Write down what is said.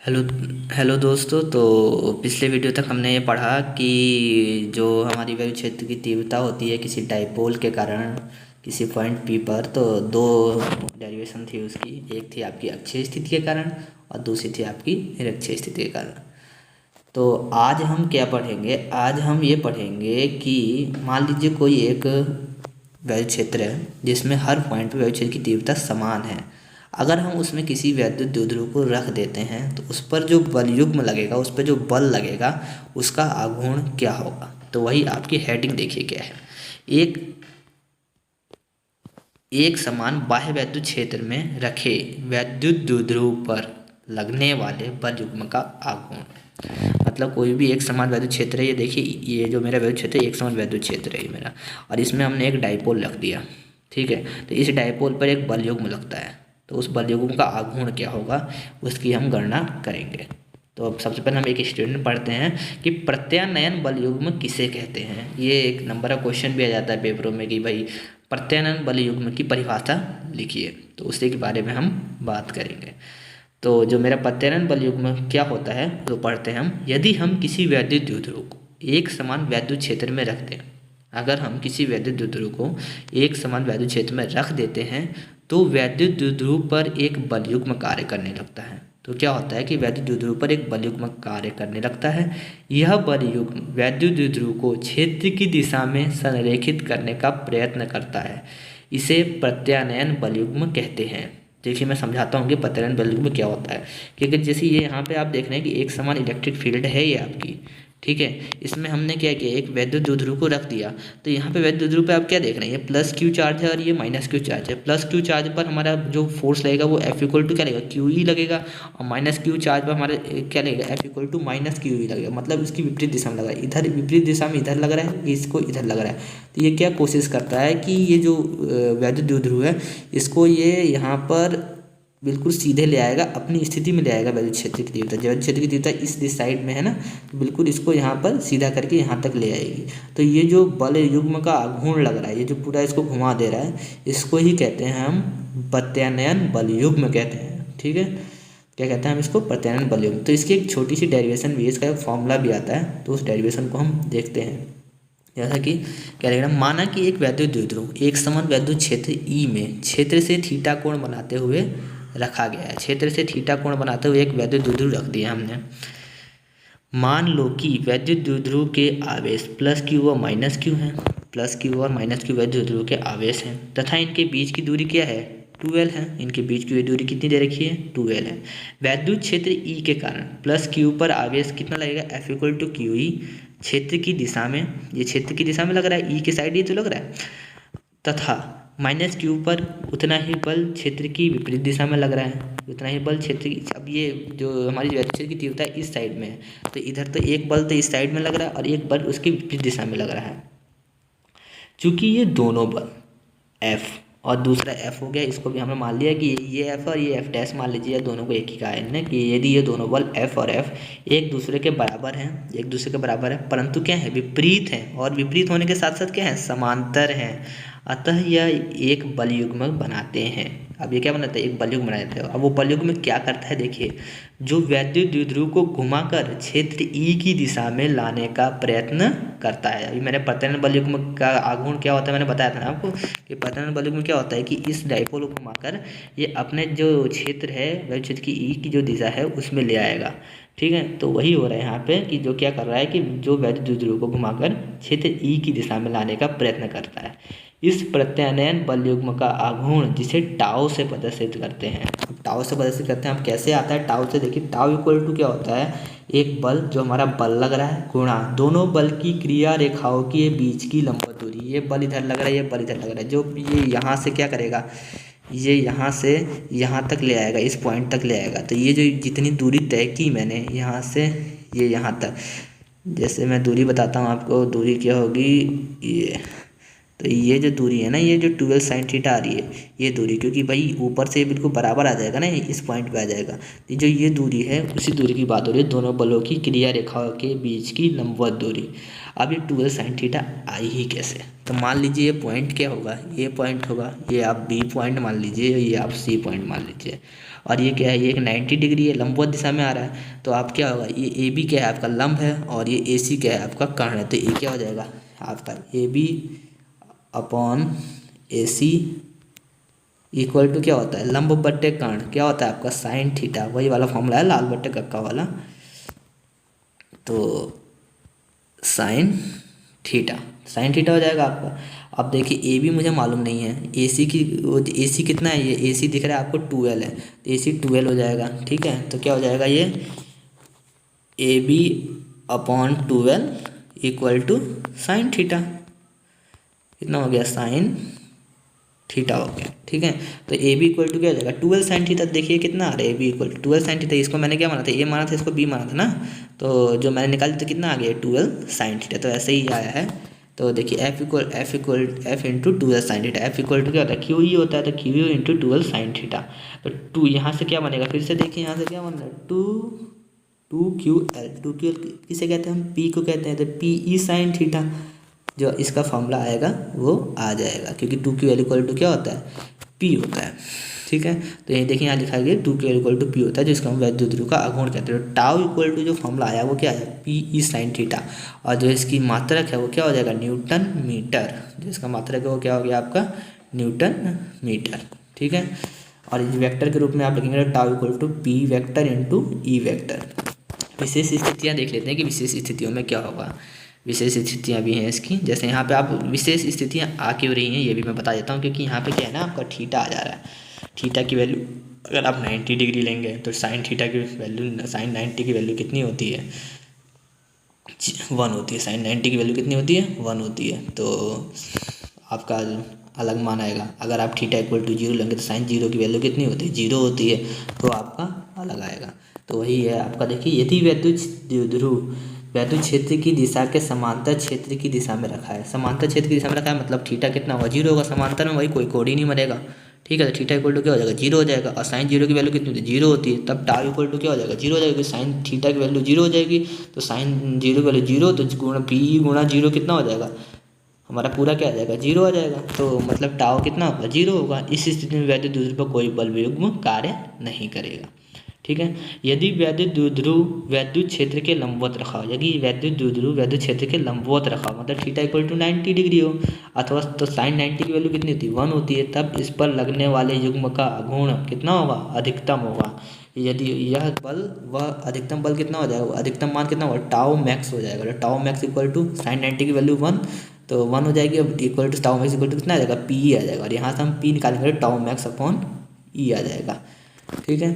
Hello hello दोस्तों। तो पिछले वीडियो तक हमने ये पढ़ा कि जो हमारी वायु क्षेत्र की तीव्रता होती है किसी डाइपोल के कारण किसी पॉइंट पी पर, तो दो डेरिवेशन थी उसकी। एक थी आपकी अक्षीय स्थिति के कारण और दूसरी थी आपकी निरक्षीय स्थिति के कारण। तो आज हम क्या पढ़ेंगे? आज हम ये पढ़ेंगे कि मान लीजिए कोई एक वायु क्षेत्र है जिसमें हर पॉइंट पे वायु क्षेत्र की तीव्रता समान है। अगर हम उसमें किसी वैद्युत द्विध्रुव को रख देते हैं तो उस पर जो बल युग्म लगेगा, उस पर जो बल लगेगा, उसका आघूर्ण क्या होगा। तो वही आपकी हेडिंग देखिए क्या है। एक एक समान बाह्य वैद्युत क्षेत्र में रखे वैद्युत द्विध्रुव पर लगने वाले बल युग्म का आघूर्ण। मतलब कोई भी एक समान वैद्युत क्षेत्र है, ये देखिए, ये जो मेरा वैद्युत क्षेत्र है एक समान वैद्युत क्षेत्र है ये मेरा, और इसमें हमने एक डाइपोल रख दिया। ठीक है, तो इस डाइपोल पर एक बल युग्म लगता है, तो उस बल युग्म का आघूर्ण क्या होगा उसकी हम गणना करेंगे। तो अब सबसे पहले हम एक स्टूडेंट पढ़ते हैं कि प्रत्यानयन बल युग्म किसे कहते हैं। ये एक नंबर का क्वेश्चन भी आ जाता है पेपरों में कि भाई प्रत्यानयन बल युग्म की परिभाषा लिखिए, तो उसी के बारे में हम बात करेंगे। तो जो मेरा प्रत्यानयन बल युग्म क्या होता है तो पढ़ते हैं हम। यदि हम किसी वैद्युत द्विध्रुव को एक समान वैद्युत क्षेत्र में रख दें, अगर हम किसी वैद्युत द्विध्रुव को एक समान वैद्युत क्षेत्र में रख देते हैं तो वैद्युत द्विध्रुव पर एक बल युग्म कार्य करने लगता है। तो क्या होता है कि वैद्युत द्विध्रुव पर एक बल युग्म कार्य करने लगता है। यह बल युग्म वैद्युत द्विध्रुव को क्षेत्र की दिशा में संरेखित करने का प्रयत्न करता है। इसे प्रत्यानयन बल युग्म कहते हैं। देखिए मैं समझाता हूँ कि प्रत्यानयन बल युग्म क्या होता है। क्योंकि जैसे ये यहाँ पे आप देख रहे हैं कि एक समान इलेक्ट्रिक फील्ड है ये आपकी, ठीक है। इसमें हमने क्या किया, एक वैद्युत द्विध्रुव को रख दिया। तो यहाँ पे वैद्युत द्विध्रुव पे आप क्या देख रहे हैं, ये प्लस क्यू चार्ज है और ये माइनस क्यू चार्ज है। प्लस क्यू चार्ज पर हमारा जो फोर्स लगेगा वो एफ इक्वल टू क्या लगेगा, क्यू ई लगेगा, और माइनस क्यू चार्ज पर हमारे क्या लगेगा, F equal to minus q E लगेगा। मतलब इसकी विपरीत दिशा में लग रहा है, इधर विपरीत दिशा में इधर लग रहा है, इसको इधर लग रहा है। तो ये क्या कोशिश करता है कि ये जो वैद्युत द्विध्रुव है इसको ये यहाँ पर बिल्कुल सीधे ले आएगा, अपनी स्थिति में ले आएगा वैद्युत क्षेत्र की तीव्रता। वैद्युत क्षेत्र की तीव्रता इस साइड में है ना, तो बिल्कुल इसको यहाँ पर सीधा करके यहाँ तक ले आएगी। तो ये जो बल युग्म का आघूर्ण लग रहा है, ये जो पूरा इसको घुमा दे रहा है, इसको ही कहते हैं हम प्रत्यानयन बल युग्म कहते हैं। ठीक है, क्या कहते हैं हम इसको, प्रत्यानयन बल युग्म। तो इसकी एक छोटी सी डेरिवेशन भी है, इसका एक फॉर्मूला भी आता है, तो उस डेरिवेशन को हम देखते हैं। जैसा कि क्या लिख रहा है, माना कि एक वैद्युत द्विध्रुव एक समान वैद्युत क्षेत्र ई में क्षेत्र से थीटा कोण बनाते हुए रखा गया है। क्षेत्र से थीटा कोण बनाते हुए एक वैद्युत द्विध्रुव रख दिया हमने। मान लो कि वैद्युत द्विध्रुव के आवेश प्लस क्यू और माइनस क्यू हैं। प्लस क्यू और माइनस क्यू वैद्युत द्विध्रुव के आवेश हैं तथा इनके बीच की दूरी क्या है, 2L है। इनके बीच की दूरी कितनी दे रखी है, 2L है। वैद्युत क्षेत्र ई के कारण प्लस क्यू पर आवेश कितना लगेगा, F equal to q E. क्षेत्र की दिशा में, ये क्षेत्र की दिशा में लग रहा है, ई के साइड ये तो लग रहा है, तथा माइनस क्यू पर उतना ही बल क्षेत्र की विपरीत दिशा में लग रहा है, उतना ही बल क्षेत्र की। अब ये जो हमारी वैद्युत क्षेत्र की तीव्रता इस साइड में है, तो इधर तो एक बल तो इस साइड में लग रहा है और एक बल उसकी विपरीत दिशा में लग रहा है। चूंकि ये दोनों बल F और दूसरा F हो गया, इसको भी हमने मान लिया कि ये F और ये F डैश मान लीजिए, दोनों को एक ही कहा है इन्होंने कि यदि ये दोनों बल F और F एक दूसरे के बराबर हैं, एक दूसरे के बराबर है, परंतु क्या है, विपरीत हैं, और विपरीत होने के साथ साथ क्या है, समांतर हैं, अतः यह एक बल युग्म बनाते हैं। अब ये क्या बनाता है, एक बल युग्म बना देते हैं। अब वो बल युग्म क्या करता है, देखिए, जो वैद्युत द्विध्रुव को घुमाकर क्षेत्र ई की दिशा में लाने का प्रयत्न करता है। अभी मैंने प्रत्यानयन बल युग्म का आघूर्ण क्या होता है मैंने बताया था ना आपको, कि प्रत्यानयन बल युग्म क्या होता है कि इस डाइपोल को घुमाकर ये अपने जो क्षेत्र है वैद्युत क्षेत्र की ई की जो दिशा है उसमें ले आएगा। ठीक है, तो वही हो रहा है यहाँ पे कि जो क्या कर रहा है कि जो वैद्युत द्विध्रुव को घुमाकर क्षेत्र ई की दिशा में लाने का प्रयत्न करता है। इस प्रत्यानयन बल युग्म का आघूर्ण जिसे टाउ से प्रदर्शित करते हैं। अब टाउ से प्रदर्शित करते हैं हम, कैसे आता है टाउ से, देखिए टाउ इक्वल टू क्या होता है, एक बल जो हमारा बल लग रहा है गुणा दोनों बल की क्रिया रेखाओं के बीच की लंबवत दूरी। ये बल इधर लग रहा है, ये बल इधर लग रहा है, जो ये यहाँ से क्या करेगा, ये यहाँ से यहाँ तक ले आएगा, इस पॉइंट तक ले आएगा। तो ये जो जितनी दूरी तय की मैंने यहाँ से ये यहाँ तक, जैसे मैं दूरी बताता हूँ आपको, दूरी क्या होगी ये, तो ये जो दूरी है ना, ये जो 12 sin थीटा आ रही है ये दूरी, क्योंकि भाई ऊपर से बिल्कुल बराबर आ जाएगा ना, इस पॉइंट पे आ जाएगा। तो जो ये दूरी है उसी दूरी की बात हो रही है, दोनों बलों की क्रिया रेखाओं के बीच की लंबवत दूरी। अब ये 12 sin थीटा आई ही कैसे, तो मान लीजिए ये पॉइंट क्या होगा, ये पॉइंट होगा, ये आप बी पॉइंट मान लीजिए, ये आप सी पॉइंट मान लीजिए, और ये क्या है, ये एक 90 डिग्री है, लंबवत दिशा में आ रहा है। तो आप क्या होगा, ये ए बी क्या है आपका लंब है, और ये ए सी क्या है आपका कर्ण है। तो ये क्या हो जाएगा आपका A B upon A C equal to क्या होता है, लंब बट्टे कर्ण क्या होता है आपका साइन थीटा, वही वाला फॉर्मूला है लाल बट्टे कक्का वाला। तो साइन थीटा हो जाएगा आपका। अब देखिए ए बी मुझे मालूम नहीं है, ए सी की ए सी कितना है, ये ए सी दिख रहा है आपको 12 है, तो ए सी 12 हो जाएगा। ठीक है, तो क्या हो जाएगा ये A B upon 12 equal to sine theta, कितना हो गया साइन थीटा हो गया। ठीक है, तो ए बी इक्वल टू क्या हो जाएगा 12 साइन थीटा। देखिए कितना आ रहा है A B equal to 12 sine theta, इसको मैंने क्या माना था, ए माना था, इसको बी माना था ना, तो जो मैंने निकाली तो कितना आ गया 12 साइन थीटा, तो ऐसे ही आया है। तो देखिए F into 12 sine theta, F equal to क्या होता है क्यू ई होता है, तो q u into 12 sine theta. तो टू यहाँ से क्या बनेगा, फिर से देखिए यहाँ से क्या बन रहा है टू क्यू एल किसे कहते हैं हम, पी को कहते हैं, तो पी ई साइन थीटा, जो इसका फॉर्मूला आएगा वो आ जाएगा, क्योंकि 2QL इक्वल टू क्या होता है पी होता है। ठीक है, तो यही देखिए यहाँ लिखा गया 2QL इक्वल टू पी होता है, जिसको हम वैद्युत ध्रुव का आघूर्ण कहते हैं। तो टाउ इक्वल टू जो फॉर्मूला आया वो क्या है पी ई साइन थीटा, और जो इसकी मात्रक है वो क्या हो जाएगा न्यूटन मीटर, जो इसका मात्रक है वो क्या हो गया आपका न्यूटन मीटर। ठीक है, और इस वेक्टर के रूप में आप लिखेंगे tau equal to P vector into E vector. विशेष स्थितियाँ देख लेते हैं कि विशेष स्थितियों में क्या होगा। विशेष स्थितियाँ भी हैं इसकी, जैसे यहाँ पे आप विशेष स्थितियाँ आ क्यों रही हैं ये भी मैं बता देता हूँ, क्योंकि यहाँ पे क्या है ना आपका थीटा आ जा रहा है। थीटा की वैल्यू अगर आप 90 डिग्री लेंगे तो साइन थीटा की वैल्यू साइन 90 की वैल्यू कितनी होती है 1 होती है। साइन 90 की वैल्यू कितनी होती है 1 होती है, तो आपका अलग मान आएगा। अगर आप थीटा इक्वल टू 0 लेंगे तो साइन 0 की वैल्यू कितनी होती है 0 होती है, तो आपका अलग आएगा। तो वही है आपका, देखिए यदि वैद्युत ध्रुव वैद्युत क्षेत्र की दिशा के समांतर क्षेत्र की दिशा में रखा है, समांतर क्षेत्र की दिशा में रखा है मतलब थीटा कितना होगा 0 होगा, समांतर में वही कोई कोड ही नहीं मरेगा। ठीक है, तो थीटा इक्वल टू क्या हो जाएगा 0 हो जाएगा, और साइन 0 की वैल्यू कितनी होती है 0 होती है, तब टाउ इक्वल टू क्या हो जाएगा 0 हो जाएगा, साइन थीटा की वैल्यू 0 हो जाएगी, तो साइन 0 की वैल्यू 0, तो गुणा पी गुणा 0 कितना हो जाएगा हमारा पूरा क्या आ जाएगा 0 आ जाएगा, तो मतलब टाउ कितना होगा 0 होगा। इस स्थिति में वैद्युत ध्रुव पर कोई बल वियुग्म कार्य नहीं करेगा। ठीक है, यदि वैद्युत ध्रुव वैद्युत क्षेत्र के लंबवत रखा हो, यदि वैद्युत ध्रुव वैद्युत क्षेत्र के लंबवत रखा हो मतलब थीटा इक्वल टू 90 डिग्री हो, अथवा तो साइन 90 की वैल्यू कितनी होती है 1 होती है, तब इस पर लगने वाले युग्म का आघूर्ण कितना होगा अधिकतम होगा। यदि यह बल वह अधिकतम बल कितना हो जाएगा, अधिकतम मान कितना होगा टाउ मैक्स हो जाएगा। तो tau max equal to sine 90 की वैल्यू 1, तो 1 हो जाएगी, अब equal to tau max equal to कितना आ जाएगा पी आ जाएगा, और यहाँ से हम पी निकालेंगे टाउ मैक्स अपॉन ई आ जाएगा। ठीक है,